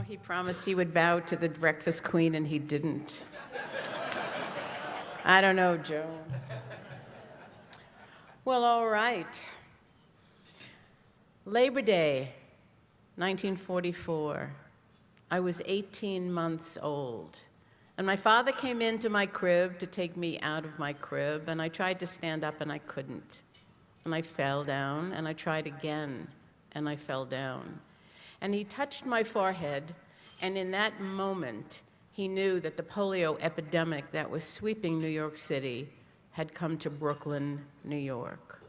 he promised he would bow to the breakfast queen, and he didn't. I don't know, Joe. Well, all right. Labor Day, 1944. I was 18 months old. And my father came into my crib to take me out of my crib, and I tried to stand up, and I couldn't. And I fell down, and I tried again, and I fell down. And he touched my forehead, and in that moment, he knew that the polio epidemic that was sweeping New York City had come to Brooklyn, New York.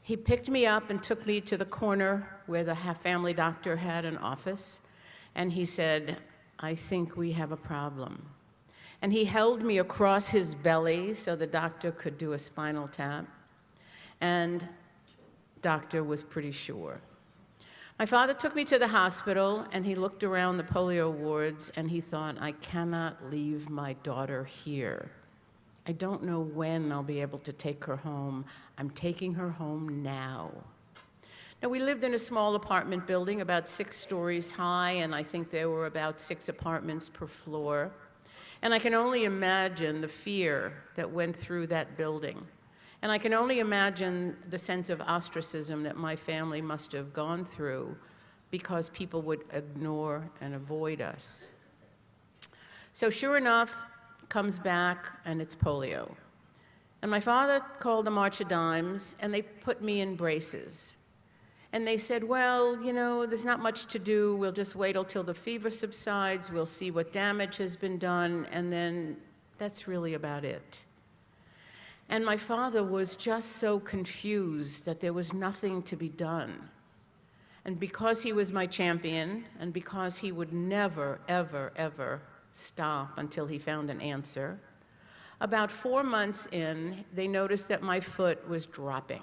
He picked me up and took me to the corner where the family doctor had an office, and he said, "I think we have a problem." And he held me across his belly so the doctor could do a spinal tap, and doctor was pretty sure. My father took me to the hospital, and he looked around the polio wards, and he thought, I cannot leave my daughter here. I don't know when I'll be able to take her home. I'm taking her home now. Now, we lived in a small apartment building, about 6 stories high, and I think there were about 6 apartments per floor. And I can only imagine the fear that went through that building. And I can only imagine the sense of ostracism that my family must have gone through because people would ignore and avoid us. So sure enough, comes back, and it's polio. And my father called the March of Dimes, and they put me in braces. And they said, well, you know, there's not much to do. We'll just wait until the fever subsides. We'll see what damage has been done, and then that's really about it. And my father was just so confused that there was nothing to be done. And because he was my champion, and because he would never, ever, ever stop until he found an answer, about 4 months in, they noticed that my foot was dropping.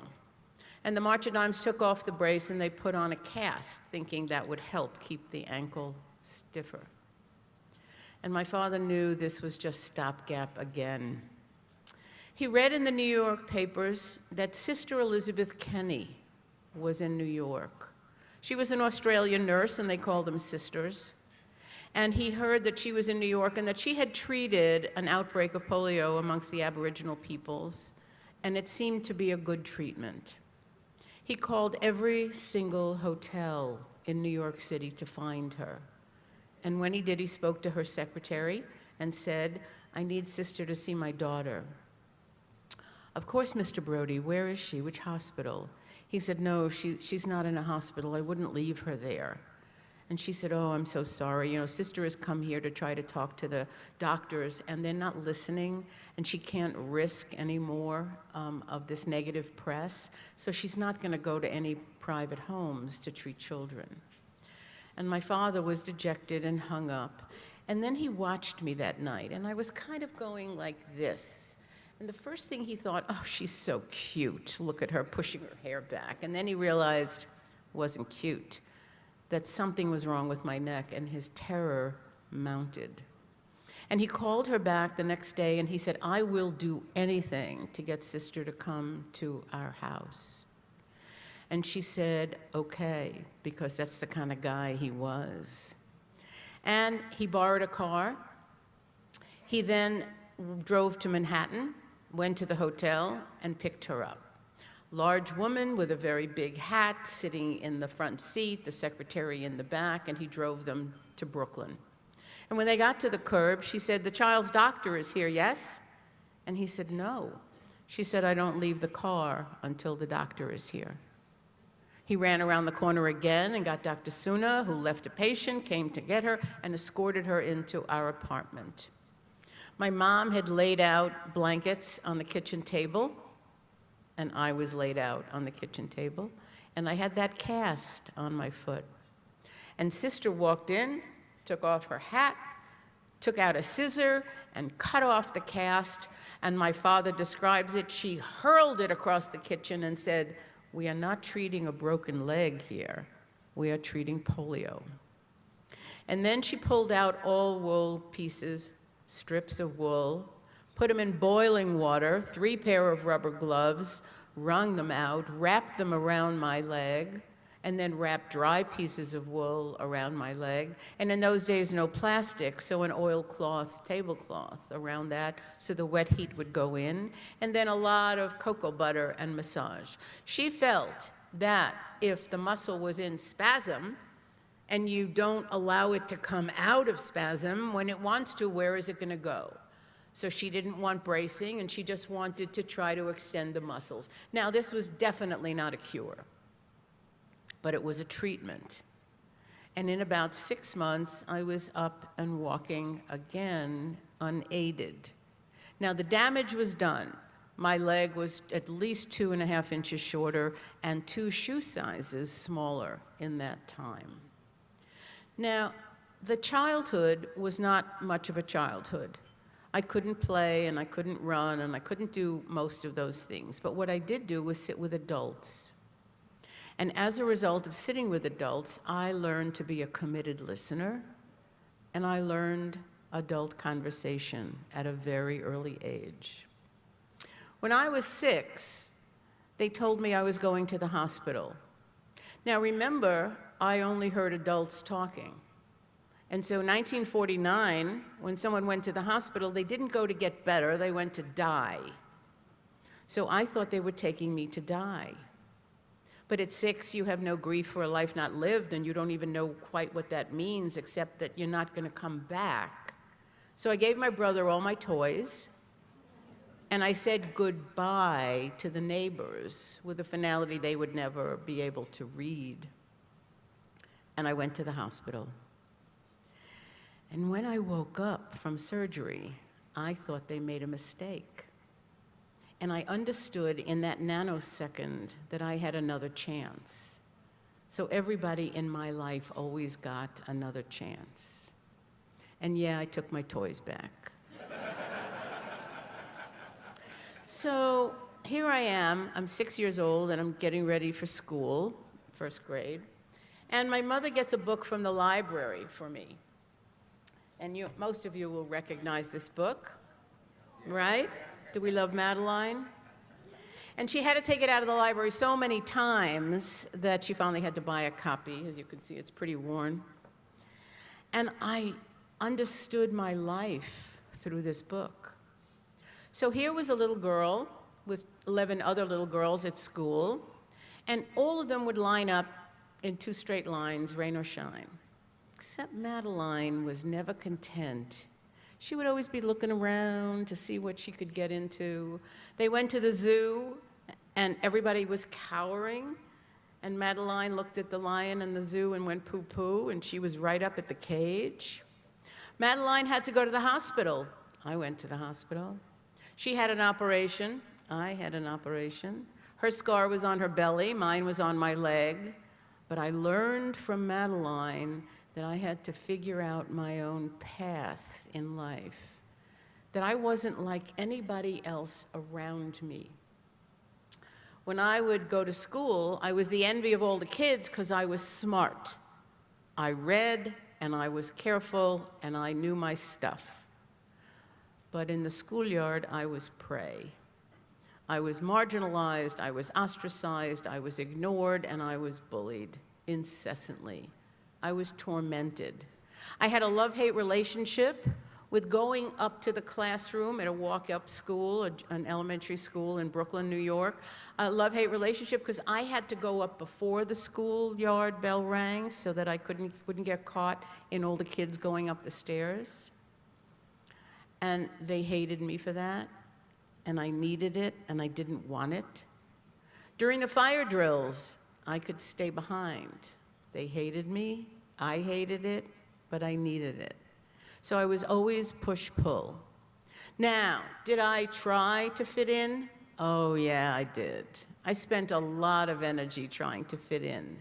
And the March of Dimes took off the brace, and they put on a cast, thinking that would help keep the ankle stiffer. And my father knew this was just stopgap again. He read in the New York papers that Sister Elizabeth Kenny was in New York. She was an Australian nurse, and they called them sisters. And he heard that she was in New York and that she had treated an outbreak of polio amongst the Aboriginal peoples, and it seemed to be a good treatment. He called every single hotel in New York City to find her. And when he did, he spoke to her secretary and said, I need Sister to see my daughter. Of course, Mr. Brody, where is she? Which hospital? He said, no, she's not in a hospital. I wouldn't leave her there. And she said, oh, I'm so sorry. You know, Sister has come here to try to talk to the doctors, and they're not listening, and she can't risk any more of this negative press, so she's not going to go to any private homes to treat children. And my father was dejected and hung up. And then he watched me that night, and I was kind of going like this. And the first thing he thought, oh, she's so cute. Look at her pushing her hair back. And then he realized it wasn't cute, that something was wrong with my neck, and his terror mounted. And he called her back the next day, and he said, I will do anything to get Sister to come to our house. And she said, okay, because that's the kind of guy he was. And he borrowed a car. He then drove to Manhattan, went to the hotel, and picked her up. Large woman with a very big hat sitting in the front seat, the secretary in the back, and he drove them to Brooklyn. And when they got to the curb, she said, the child's doctor is here, yes? And he said, no. She said, I don't leave the car until the doctor is here. He ran around the corner again and got Dr. Suna, who left a patient, came to get her, and escorted her into our apartment. My mom had laid out blankets on the kitchen table, and I was laid out on the kitchen table, and I had that cast on my foot. And Sister walked in, took off her hat, took out a scissor, and cut off the cast, and my father describes it. She hurled it across the kitchen and said, we are not treating a broken leg here. We are treating polio. And then she pulled out all wool pieces, strips of wool, put them in boiling water, 3 pairs of rubber gloves, wrung them out, wrapped them around my leg, and then wrap dry pieces of wool around my leg. And in those days, no plastic, so an oilcloth, tablecloth around that, so the wet heat would go in, and then a lot of cocoa butter and massage. She felt that if the muscle was in spasm, and you don't allow it to come out of spasm, when it wants to, where is it going to go? So she didn't want bracing, and she just wanted to try to extend the muscles. Now, this was definitely not a cure, but it was a treatment. And in about 6 months, I was up and walking again, unaided. Now, the damage was done. My leg was at least 2.5 inches shorter and 2 shoe sizes smaller in that time. Now, the childhood was not much of a childhood. I couldn't play, and I couldn't run, and I couldn't do most of those things. But what I did do was sit with adults. And as a result of sitting with adults, I learned to be a committed listener, and I learned adult conversation at a very early age. When I was 6, they told me I was going to the hospital. Now remember, I only heard adults talking. And so 1949, when someone went to the hospital, they didn't go to get better, they went to die. So I thought they were taking me to die. But at 6, you have no grief for a life not lived, and you don't even know quite what that means, except that you're not going to come back. So I gave my brother all my toys, and I said goodbye to the neighbors with a finality they would never be able to read. And I went to the hospital. And when I woke up from surgery, I thought they made a mistake. And I understood in that nanosecond that I had another chance. So everybody in my life always got another chance. And yeah, I took my toys back. So here I am, I'm 6 years old, and I'm getting ready for school, first grade. And my mother gets a book from the library for me. And most of you will recognize this book, right? Do We Love Madeline? And she had to take it out of the library so many times that she finally had to buy a copy. As you can see, it's pretty worn. And I understood my life through this book. So here was a little girl with 11 other little girls at school, and all of them would line up in 2 straight lines, rain or shine. Except Madeline was never content. She would always be looking around to see what she could get into. They went to the zoo, and everybody was cowering, and Madeline looked at the lion in the zoo and went poo-poo, and she was right up at the cage. Madeline had to go to the hospital. I went to the hospital. She had an operation. I had an operation. Her scar was on her belly. Mine was on my leg. But I learned from Madeline that I had to figure out my own path in life, that I wasn't like anybody else around me. When I would go to school, I was the envy of all the kids because I was smart. I read, and I was careful, and I knew my stuff. But in the schoolyard, I was prey. I was marginalized, I was ostracized, I was ignored, and I was bullied incessantly. I was tormented. I had a love-hate relationship with going up to the classroom at a walk-up school, an elementary school in Brooklyn, New York. A love-hate relationship because I had to go up before the schoolyard bell rang so that I wouldn't get caught in all the kids going up the stairs. And they hated me for that, and I needed it, and I didn't want it. During the fire drills, I could stay behind. They hated me, I hated it, but I needed it. So I was always push-pull. Now, did I try to fit in? Oh yeah, I did. I spent a lot of energy trying to fit in.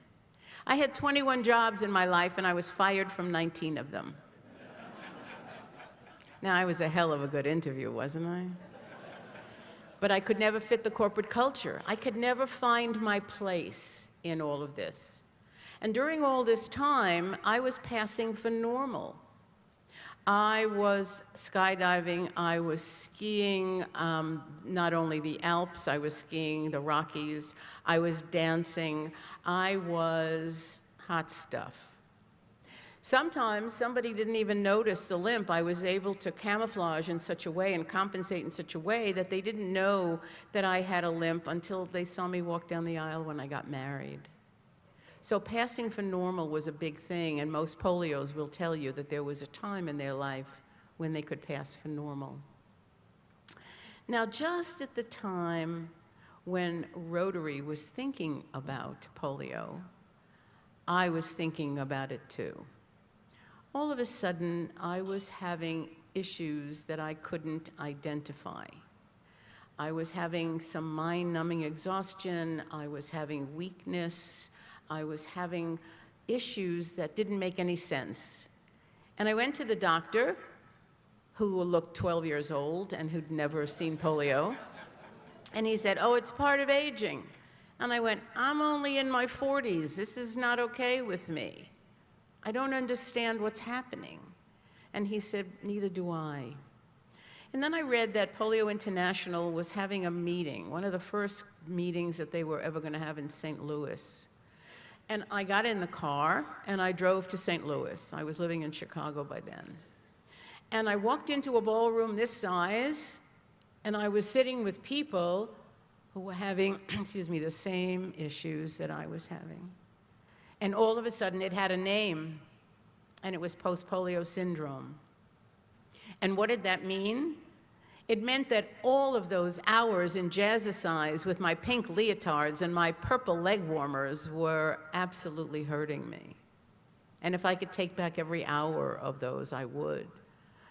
I had 21 jobs in my life, and I was fired from 19 of them. Now, I was a hell of a good interview, wasn't I? But I could never fit the corporate culture. I could never find my place in all of this. And during all this time, I was passing for normal. I was skydiving, I was skiing, not only the Alps, I was skiing the Rockies, I was dancing, I was hot stuff. Sometimes somebody didn't even notice the limp. I was able to camouflage in such a way and compensate in such a way that they didn't know that I had a limp until they saw me walk down the aisle when I got married. So passing for normal was a big thing, and most polios will tell you that there was a time in their life when they could pass for normal. Now, just at the time when Rotary was thinking about polio, I was thinking about it too. All of a sudden, I was having issues that I couldn't identify. I was having some mind-numbing exhaustion, I was having weakness, I was having issues that didn't make any sense. And I went to the doctor, who looked 12 years old and who'd never seen polio, and he said, "Oh, it's part of aging." And I went, "I'm only in my 40s, this is not okay with me. I don't understand what's happening." And he said, "Neither do I." And then I read that Polio International was having a meeting, one of the first meetings that they were ever going to have in St. Louis. And I got in the car and I drove to St. Louis. I was living in Chicago by then. And I walked into a ballroom this size, and I was sitting with people who were having, excuse me, the same issues that I was having. And all of a sudden, it had a name, and it was post-polio syndrome. And what did that mean? It meant that all of those hours in jazzercise with my pink leotards and my purple leg warmers were absolutely hurting me. And if I could take back every hour of those, I would.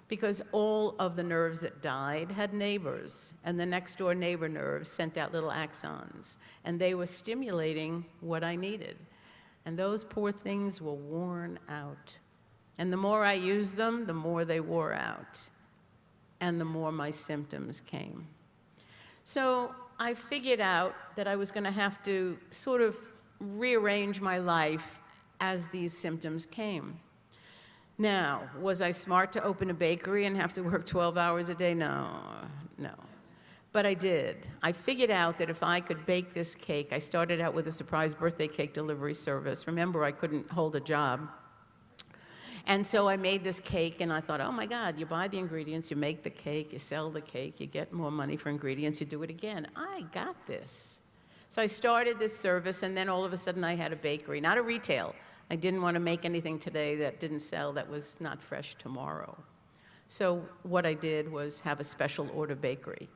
Because all of the nerves that died had neighbors, and the next door neighbor nerves sent out little axons, and they were stimulating what I needed. And those poor things were worn out. And the more I used them, the more they wore out, and the more my symptoms came. So I figured out that I was going to have to sort of rearrange my life as these symptoms came. Now, was I smart to open a bakery and have to work 12 hours a day? No. But I did. I figured out that if I could bake this cake, I started out with a surprise birthday cake delivery service. Remember, I couldn't hold a job. And so I made this cake, and I thought, oh my God, you buy the ingredients, you make the cake, you sell the cake, you get more money for ingredients, you do it again. I got this. So I started this service, and then all of a sudden I had a bakery, not a retail. I didn't want to make anything today that didn't sell, that was not fresh tomorrow. So what I did was have a special order bakery.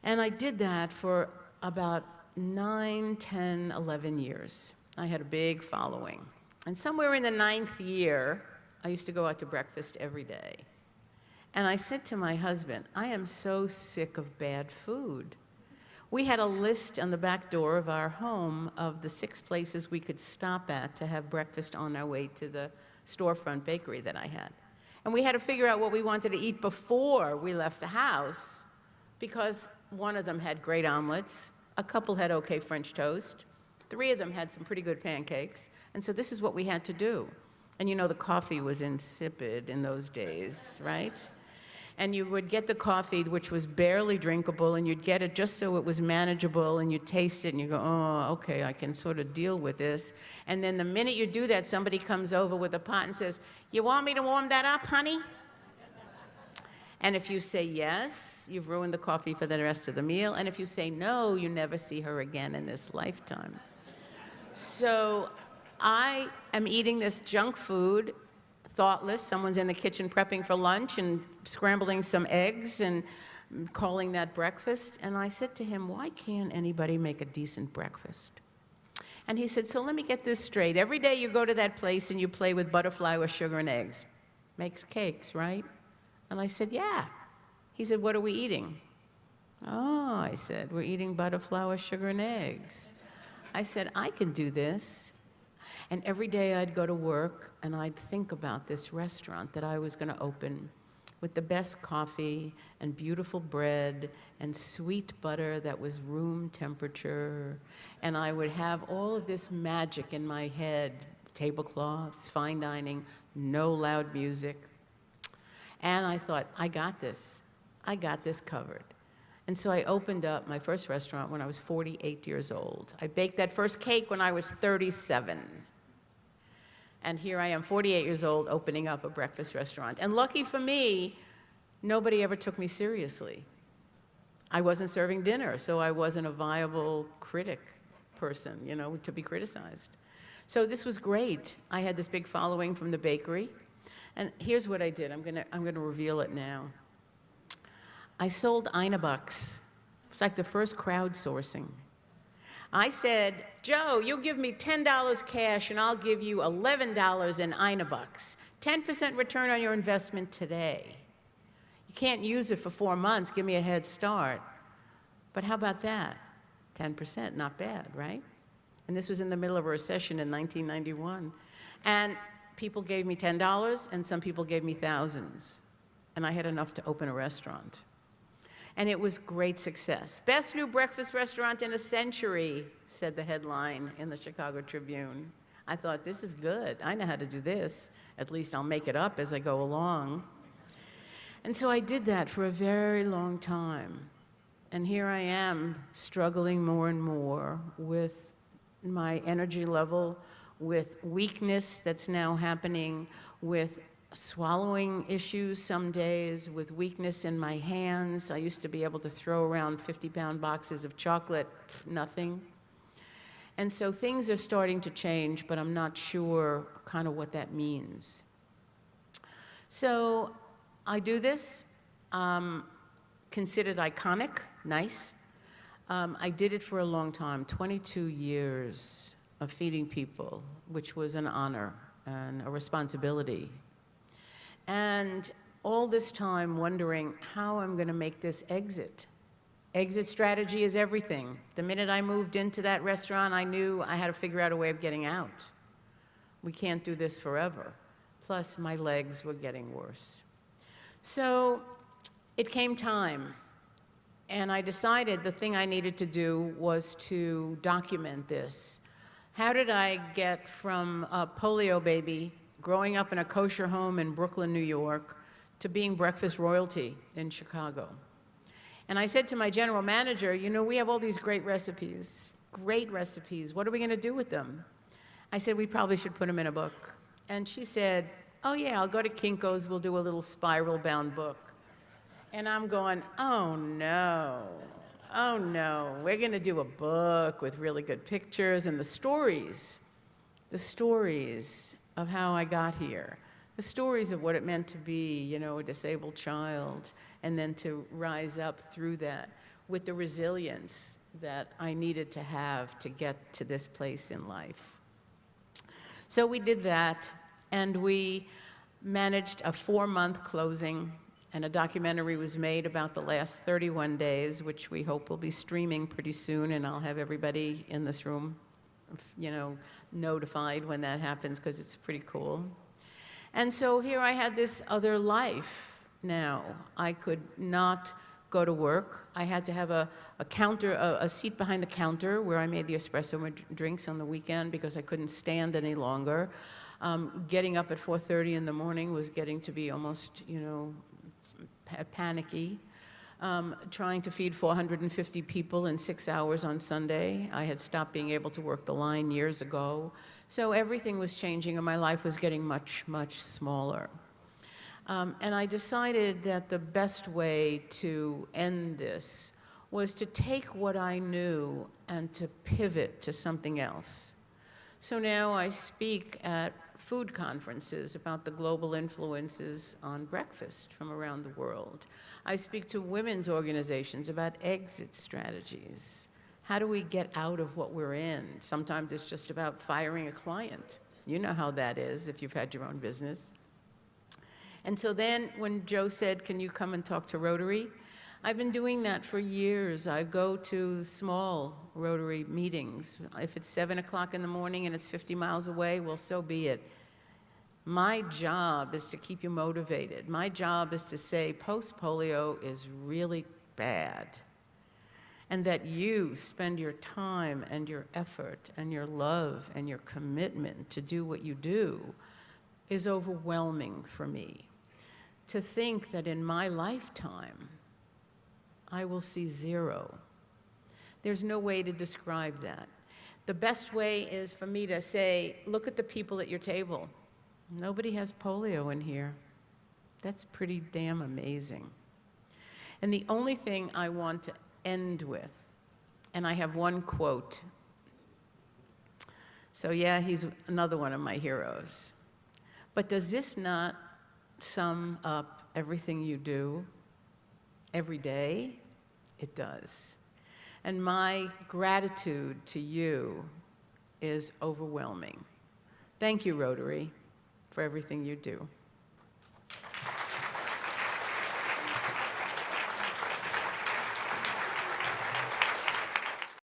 And I did that for about 9, 10, 11 years. I had a big following. And somewhere in the 9th year, I used to go out to breakfast every day. And I said to my husband, I am so sick of bad food. We had a list on the back door of our home of the 6 places we could stop at to have breakfast on our way to the storefront bakery that I had. And we had to figure out what we wanted to eat before we left the house, because one of them had great omelets, a couple had okay French toast, 3 of them had some pretty good pancakes, and so this is what we had to do. And you know, the coffee was insipid in those days, right? And you would get the coffee, which was barely drinkable, and you'd get it just so it was manageable, and you'd taste it, and you go, oh, okay, I can sort of deal with this. And then the minute you do that, somebody comes over with a pot and says, you want me to warm that up, honey? And if you say yes, you've ruined the coffee for the rest of the meal. And if you say no, you never see her again in this lifetime. So I am eating this junk food, thoughtless. Someone's in the kitchen prepping for lunch and scrambling some eggs and calling that breakfast. And I said to him, why can't anybody make a decent breakfast? And he said, so let me get this straight. Every day you go to that place and you play with butter, flour, sugar, and eggs. Makes cakes, right? And I said, yeah. He said, what are we eating? Oh, I said, we're eating butter, flour, sugar, and eggs. I said, I can do this. And every day I'd go to work and I'd think about this restaurant that I was going to open with the best coffee and beautiful bread and sweet butter that was room temperature. And I would have all of this magic in my head, tablecloths, fine dining, no loud music. And I thought, I got this. I got this covered. And so I opened up my first restaurant when I was 48 years old. I baked that first cake when I was 37. And here I am, 48 years old, opening up a breakfast restaurant. And lucky for me, nobody ever took me seriously. I wasn't serving dinner, so I wasn't a viable critic person, you know, to be criticized. So this was great. I had this big following from the bakery. And here's what I did. I'm gonna reveal it now. I sold Ina bucks. It's like the first crowdsourcing. I said, Joe, you give me $10 cash and I'll give you $11 in Ina bucks. 10% return on your investment today. You can't use it for 4 months, give me a head start. But how about that? 10%, not bad, right? And this was in the middle of a recession in 1991. And people gave me $10 and some people gave me thousands. And I had enough to open a restaurant. And it was great success. Best new breakfast restaurant in a century, said the headline in the Chicago Tribune. I thought, this is good. I know how to do this. At least I'll make it up as I go along. And so I did that for a very long time. And here I am, struggling more and more with my energy level, with weakness that's now happening, with swallowing issues some days, with weakness in my hands. I used to be able to throw around 50-pound boxes of chocolate, nothing. And so things are starting to change, but I'm not sure kind of what that means. So I do this, considered iconic, nice. I did it for a long time, 22 years of feeding people, which was an honor and a responsibility. And all this time wondering how I'm going to make this exit. Exit strategy is everything. The minute I moved into that restaurant, I knew I had to figure out a way of getting out. We can't do this forever. Plus, my legs were getting worse. So it came time. And I decided the thing I needed to do was to document this. How did I get from a polio baby growing up in a kosher home in Brooklyn, New York, to being breakfast royalty in Chicago? And I said to my general manager, you know, we have all these great recipes. What are we going to do with them? I said, we probably should put them in a book. And she said, oh yeah, I'll go to Kinko's, we'll do a little spiral-bound book. And I'm going, oh no, we're going to do a book with really good pictures and the stories of how I got here, the stories of what it meant to be, you know, a disabled child, and then to rise up through that with the resilience that I needed to have to get to this place in life. So we did that, and we managed a 4-month closing, and a documentary was made about the last 31 days, which we hope will be streaming pretty soon, and I'll have everybody in this room, you know, notified when that happens, because it's pretty cool. And so here I had this other life now. I could not go to work. I had to have a seat behind the counter where I made the espresso drinks on the weekend because I couldn't stand any longer. Getting up at 4:30 in the morning was getting to be almost, you know, panicky. Trying to feed 450 people in 6 hours on Sunday. I had stopped being able to work the line years ago. So everything was changing and my life was getting much, much smaller. And I decided that the best way to end this was to take what I knew and to pivot to something else. So now I speak at food conferences about the global influences on breakfast from around the world. I speak to women's organizations about exit strategies. How do we get out of what we're in? Sometimes it's just about firing a client. You know how that is if you've had your own business. And so then when Joe said, can you come and talk to Rotary? I've been doing that for years. I go to small Rotary meetings. If it's 7 o'clock in the morning and it's 50 miles away, well, so be it. My job is to keep you motivated. My job is to say post-polio is really bad, and that you spend your time and your effort and your love and your commitment to do what you do is overwhelming for me. to think that in my lifetime, I will see 0. There's no way to describe that. The best way is for me to say, look at the people at your table. Nobody has polio in here. That's pretty damn amazing. And the only thing I want to end with, and I have one quote. So yeah, he's another one of my heroes. But does this not sum up everything you do every day? It does. And my gratitude to you is overwhelming. Thank you, Rotary, for everything you do.